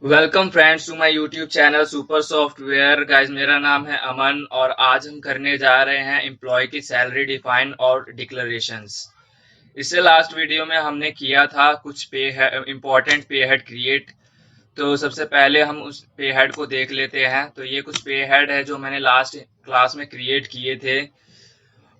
Welcome friends to my YouTube channel super software guys. मेरा नाम है अमन और आज हम करने जा रहे हैं एम्प्लॉय की सैलरी डिफाइन और डिक्लेरेशंस। इससे लास्ट वीडियो में हमने किया था कुछ पे इंपॉर्टेंट पे हेड क्रिएट। तो सबसे पहले हम उस पे हेड को देख लेते हैं। तो ये कुछ पे हेड है जो मैंने लास्ट क्लास में क्रिएट किए थे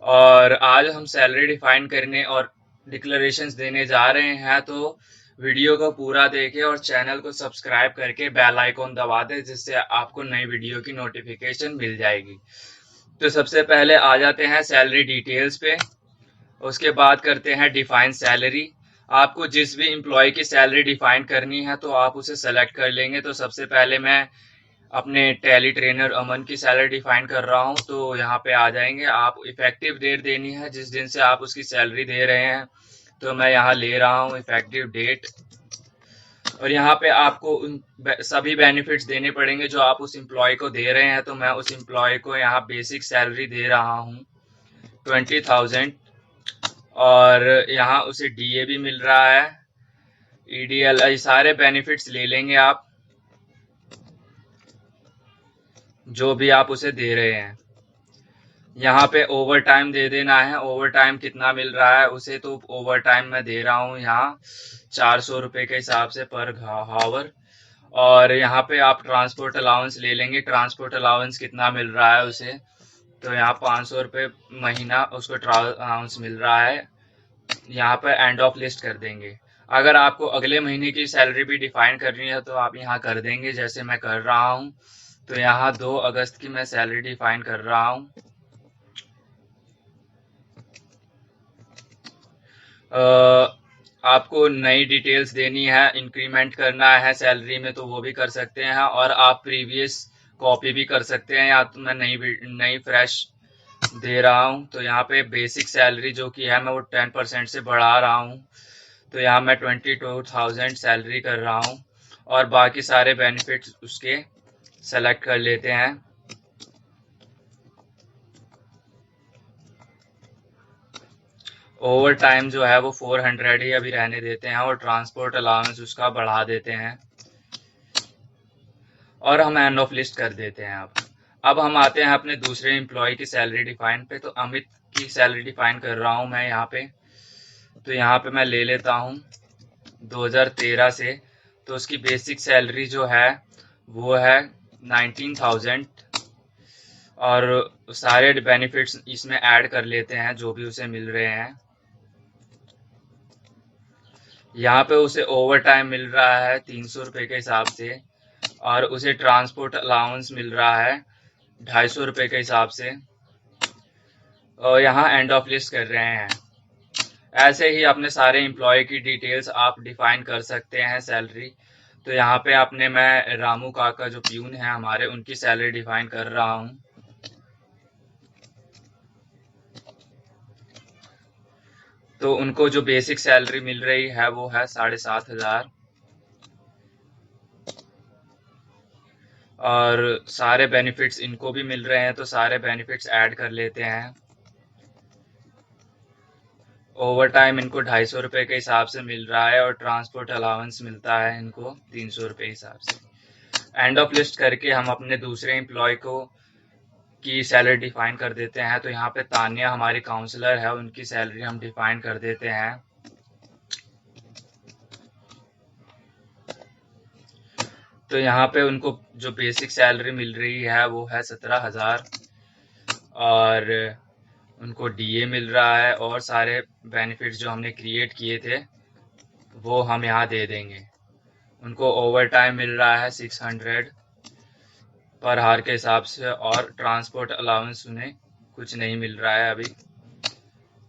और आज हम सैलरी डिफाइन करने और डिक्लेरेशंस देने जा रहे हैं। तो वीडियो को पूरा देखें और चैनल को सब्सक्राइब करके बेल आइकॉन दबा दें जिससे आपको नई वीडियो की नोटिफिकेशन मिल जाएगी। तो सबसे पहले आ जाते हैं सैलरी डिटेल्स पे। उसके बाद करते हैं डिफाइन सैलरी। आपको जिस भी एम्प्लॉय की सैलरी डिफाइन करनी है तो आप उसे सेलेक्ट कर लेंगे। तो सबसे पहले मैं अपने टैली ट्रेनर अमन की सैलरी डिफाइन कर रहा हूँ। तो यहाँ पे आ जाएंगे, आप इफेक्टिव डेट देनी है जिस दिन से आप उसकी सैलरी दे रहे हैं। तो मैं यहाँ ले रहा हूँ इफेक्टिव डेट और यहाँ पे आपको उन सभी बेनिफिट्स देने पड़ेंगे जो आप उस एम्प्लॉय को दे रहे हैं। तो मैं उस एम्प्लॉय को यहाँ बेसिक सैलरी दे रहा हूँ 20,000 और यहाँ उसे डीए भी मिल रहा है, ईडीएल, ये सारे बेनिफिट्स ले लेंगे आप जो भी आप उसे दे रहे हैं। यहाँ पे ओवर टाइम दे देना है। ओवर टाइम कितना मिल रहा है उसे, तो ओवर टाइम मैं दे रहा हूँ यहाँ 400 रुपये के हिसाब से पर हावर। और यहाँ पे आप ट्रांसपोर्ट अलाउंस ले लेंगे। ट्रांसपोर्ट अलाउंस कितना मिल रहा है उसे, तो यहाँ 500 रुपये महीना उसको अलाउंस मिल रहा है। यहाँ पे एंड ऑफ लिस्ट कर देंगे। अगर आपको अगले महीने की सैलरी भी डिफाइन करनी है तो आप यहाँ कर देंगे जैसे मैं कर रहा हूँ। तो यहाँ 2 अगस्त की मैं सैलरी डिफाइन कर रहा हूँ। आपको नई डिटेल्स देनी है, इंक्रीमेंट करना है सैलरी में तो वो भी कर सकते हैं और आप प्रीवियस कॉपी भी कर सकते हैं। या तो मैं नई फ्रेश दे रहा हूँ। तो यहाँ पे बेसिक सैलरी जो कि है मैं वो 10% से बढ़ा रहा हूँ। तो यहाँ मैं 22,000 सैलरी कर रहा हूँ और बाकी सारे बेनिफिट्स उसके सेलेक्ट कर लेते हैं। ओवर टाइम जो है वो 400 ही अभी रहने देते हैं और ट्रांसपोर्ट अलाउंस उसका बढ़ा देते हैं और हम एंड ऑफ लिस्ट कर देते हैं। अब हम आते हैं अपने दूसरे एम्प्लॉय की सैलरी डिफाइन पे। तो अमित की सैलरी डिफाइन कर रहा हूँ मैं यहाँ पे। तो यहाँ पे मैं ले लेता हूँ 2013 से। तो उसकी बेसिक सैलरी जो है वो है 19,000 और सारे बेनिफिट्स इसमें ऐड कर लेते हैं जो भी उसे मिल रहे हैं। यहाँ पे उसे ओवर टाइम मिल रहा है 300 रुपये के हिसाब से और उसे ट्रांसपोर्ट अलाउंस मिल रहा है 250 रुपये के हिसाब से और यहाँ एंड ऑफ लिस्ट कर रहे हैं। ऐसे ही अपने सारे एम्प्लॉय की डिटेल्स आप डिफाइन कर सकते हैं सैलरी। तो यहाँ पे अपने मैं रामू काका जो प्यून है हमारे, उनकी सैलरी डिफाइन कर रहा हूँ। तो उनको जो बेसिक सैलरी मिल रही है वो है 7,500 और सारे बेनिफिट्स इनको भी मिल रहे हैं। तो सारे बेनिफिट्स ऐड कर लेते हैं। ओवर टाइम इनको 250 रुपये के हिसाब से मिल रहा है और ट्रांसपोर्ट अलाउंस मिलता है इनको 300 रुपये हिसाब से। एंड ऑफ लिस्ट करके हम अपने दूसरे एम्प्लॉय को की सैलरी डिफाइन कर देते हैं। तो यहाँ पे तानिया हमारी काउंसलर है, उनकी सैलरी हम डिफाइन कर देते हैं। तो यहाँ पे उनको जो बेसिक सैलरी मिल रही है वो है 17,000 और उनको डीए मिल रहा है और सारे बेनिफिट्स जो हमने क्रिएट किए थे वो हम यहाँ दे देंगे। उनको ओवर टाइम मिल रहा है 600 पर हार के हिसाब से और ट्रांसपोर्ट अलाउंस उन्हें कुछ नहीं मिल रहा है अभी।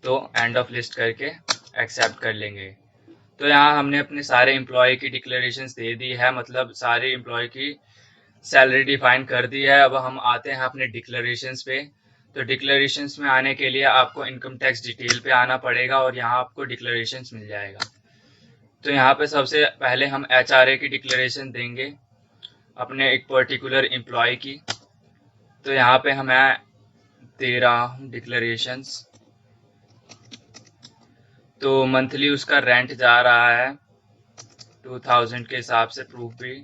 तो एंड ऑफ लिस्ट करके एक्सेप्ट कर लेंगे। तो यहाँ हमने अपने सारे एम्प्लॉय की डिक्लेरेशंस दे दी है, मतलब सारे एम्प्लॉय की सैलरी डिफाइन कर दी है। अब हम आते हैं अपने डिक्लेरेशंस पे। तो डिक्लेरेशंस में आने के लिए आपको इनकम टैक्स डिटेल पे आना पड़ेगा और यहाँ आपको डिक्लेरेशंस मिल जाएगा। तो यहाँ पे सबसे पहले हम एचआरए की डिक्लेरेशन देंगे अपने एक पर्टिकुलर एम्प्लॉय की। तो यहाँ पे हमें दे रहा हूँ डिक्लेरेशंस। तो मंथली उसका रेंट जा रहा है 2,000 के हिसाब से, प्रूफ भी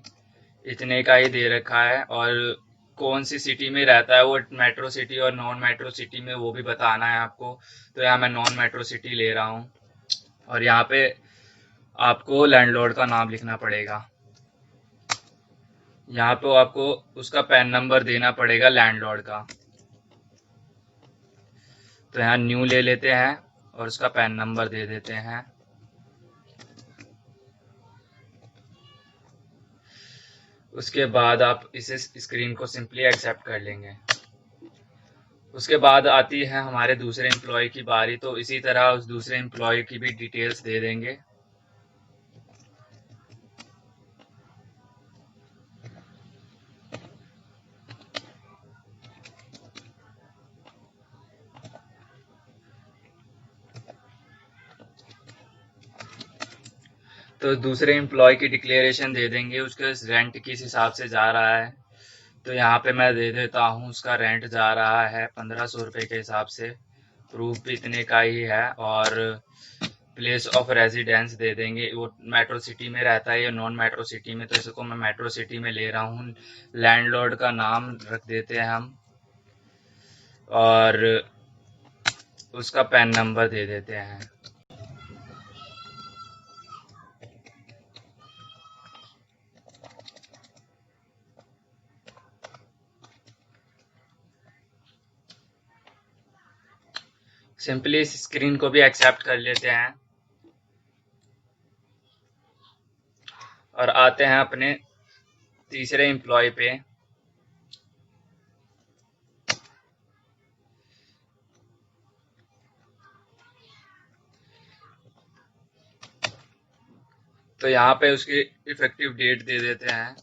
इतने का ही दे रखा है, और कौन सी सिटी में रहता है वो, मेट्रो सिटी और नॉन मेट्रो सिटी में, वो भी बताना है आपको। तो यहाँ मैं नॉन मेट्रो सिटी ले रहा हूँ, और यहाँ पे आपको लैंडलॉर्ड का नाम लिखना पड़ेगा। यहाँ पे आपको उसका पैन नंबर देना पड़ेगा लैंडलॉर्ड का। तो यहाँ न्यू ले लेते हैं और उसका पैन नंबर दे देते हैं। उसके बाद आप इसे स्क्रीन को सिंपली एक्सेप्ट कर लेंगे। उसके बाद आती है हमारे दूसरे एम्प्लॉय की बारी, तो इसी तरह उस दूसरे एम्प्लॉय की भी डिटेल्स दे देंगे। तो दूसरे एम्प्लॉय की डिक्लेरेशन दे देंगे, उसके रेंट किस हिसाब से जा रहा है। तो यहाँ पे मैं दे देता हूँ, उसका रेंट जा रहा है 1500 रुपये के हिसाब से। प्रूफ भी इतने का ही है, और प्लेस ऑफ रेजिडेंस दे देंगे, वो मेट्रो सिटी में रहता है या नॉन मेट्रो सिटी में, तो इसको मैं मेट्रो सिटी में ले रहा हूँ। लैंडलॉर्ड का नाम रख देते हैं हम, और उसका पैन नंबर दे देते हैं। सिंपली इस स्क्रीन को भी एक्सेप्ट कर लेते हैं, और आते हैं अपने तीसरे एम्प्लॉय पे। तो यहाँ पे उसकी इफेक्टिव डेट दे देते हैं,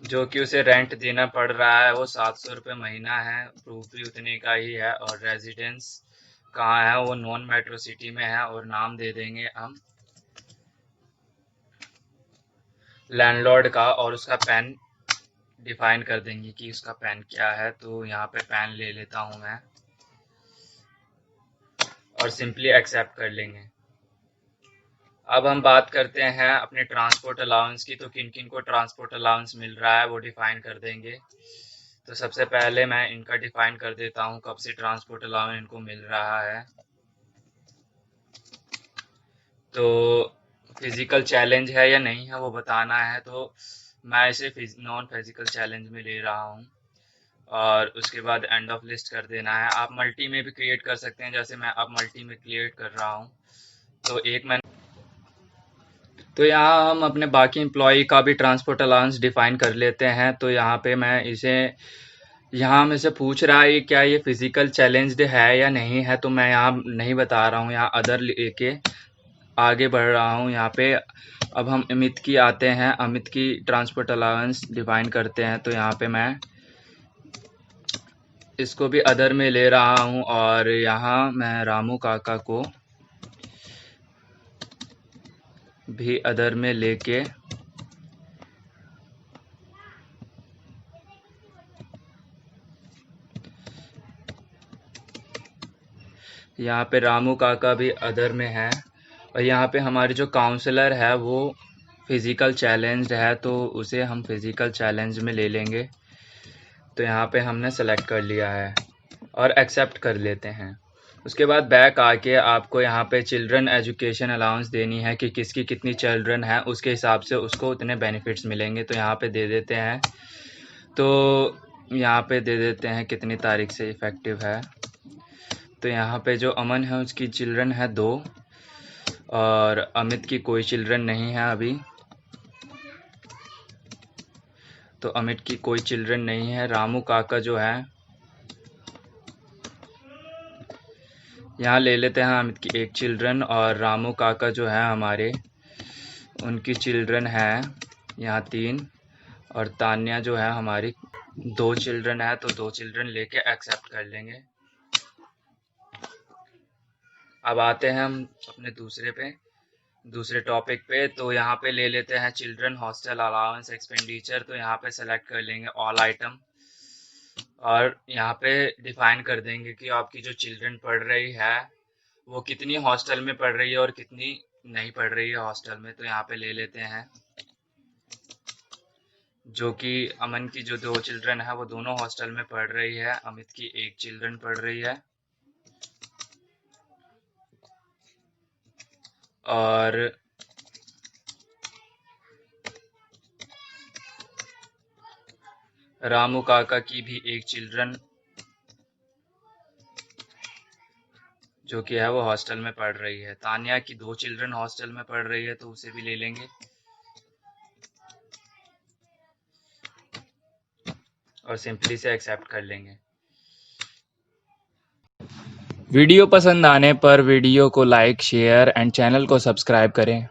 जो कि उसे रेंट देना पड़ रहा है वो 700 रुपये महीना है। प्रूफ भी उतने का ही है, और रेजिडेंस कहाँ है, वो नॉन मेट्रो सिटी में है, और नाम दे देंगे हम लैंडलॉर्ड का, और उसका पैन डिफाइन कर देंगे कि उसका पैन क्या है। तो यहाँ पे पैन ले लेता हूँ मैं, और सिंपली एक्सेप्ट कर लेंगे। अब हम बात करते हैं अपने ट्रांसपोर्ट अलाउंस की, तो किन किन को ट्रांसपोर्ट अलाउंस मिल रहा है वो डिफाइन कर देंगे। तो सबसे पहले मैं इनका डिफाइन कर देता हूँ, कब से ट्रांसपोर्ट अलाउंस इनको मिल रहा है। तो फिजिकल चैलेंज है या नहीं है वो बताना है, तो मैं इसे नॉन फिजिकल चैलेंज में ले रहा हूँ। और उसके बाद एंड ऑफ लिस्ट कर देना है। आप मल्टी में भी क्रिएट कर सकते हैं, जैसे मैं अब मल्टी में क्रिएट कर रहा हूँ। तो एक मैं तो यहाँ हम अपने बाकी एम्प्लॉय का भी ट्रांसपोर्ट अलाउंस डिफाइन कर लेते हैं। तो यहाँ पे मैं इसे यहाँ में से पूछ रहा है क्या ये फिजिकल चैलेंज्ड है या नहीं है, तो मैं यहाँ नहीं बता रहा हूँ, यहाँ अदर लेके आगे बढ़ रहा हूँ। यहाँ पे अब हम अमित की आते हैं, अमित की ट्रांसपोर्ट अलाउंस डिफाइन करते हैं। तो यहाँ पे मैं इसको भी अदर में ले रहा हूँ, और यहाँ मैं रामू काका को भी अदर में लेके यहाँ पे रामू काका भी अदर में है, और यहाँ पे हमारी जो काउंसलर है वो फिजिकल चैलेंज है, तो उसे हम फिजिकल चैलेंज में ले लेंगे। तो यहाँ पे हमने सेलेक्ट कर लिया है, और एक्सेप्ट कर लेते हैं। उसके बाद बैक आके आपको यहाँ पे चिल्ड्रन एजुकेशन अलाउंस देनी है कि किसकी कितनी चिल्ड्रन है, उसके हिसाब से उसको उतने बेनिफिट्स मिलेंगे। तो यहाँ पे दे देते हैं, तो यहाँ पे दे देते हैं कितनी तारीख से इफ़ेक्टिव है। तो यहाँ पे जो अमन है उसकी चिल्ड्रन है 2, और अमित की कोई चिल्ड्रन नहीं है अभी। तो अमित की कोई चिल्ड्रन नहीं है। रामू काका जो है, यहाँ ले लेते हैं अमित की एक चिल्ड्रन, और रामू काका जो है हमारे, उनकी चिल्ड्रन है यहाँ 3, और तान्या जो है हमारी 2 चिल्ड्रन है। तो 2 चिल्ड्रन लेके एक्सेप्ट कर लेंगे। अब आते हैं हम अपने दूसरे टॉपिक पे। तो यहाँ पे ले लेते हैं चिल्ड्रन हॉस्टल अलाउंस एक्सपेंडिचर। तो यहाँ पे सेलेक्ट कर लेंगे ऑल आइटम, और यहाँ पे डिफाइन कर देंगे कि आपकी जो चिल्ड्रन पढ़ रही है वो कितनी हॉस्टल में पढ़ रही है और कितनी नहीं पढ़ रही है हॉस्टल में। तो यहाँ पे ले लेते हैं जो कि अमन की जो 2 चिल्ड्रन है वो दोनों हॉस्टल में पढ़ रही है, अमित की 1 चिल्ड्रन पढ़ रही है। और रामू काका की भी 1 चिल्ड्रन जो कि है वो हॉस्टल में पढ़ रही है। तानिया की 2 चिल्ड्रन हॉस्टल में पढ़ रही है तो उसे भी ले लेंगे और सिंपली से एक्सेप्ट कर लेंगे। वीडियो पसंद आने पर वीडियो को लाइक, शेयर एंड चैनल को सब्सक्राइब करें।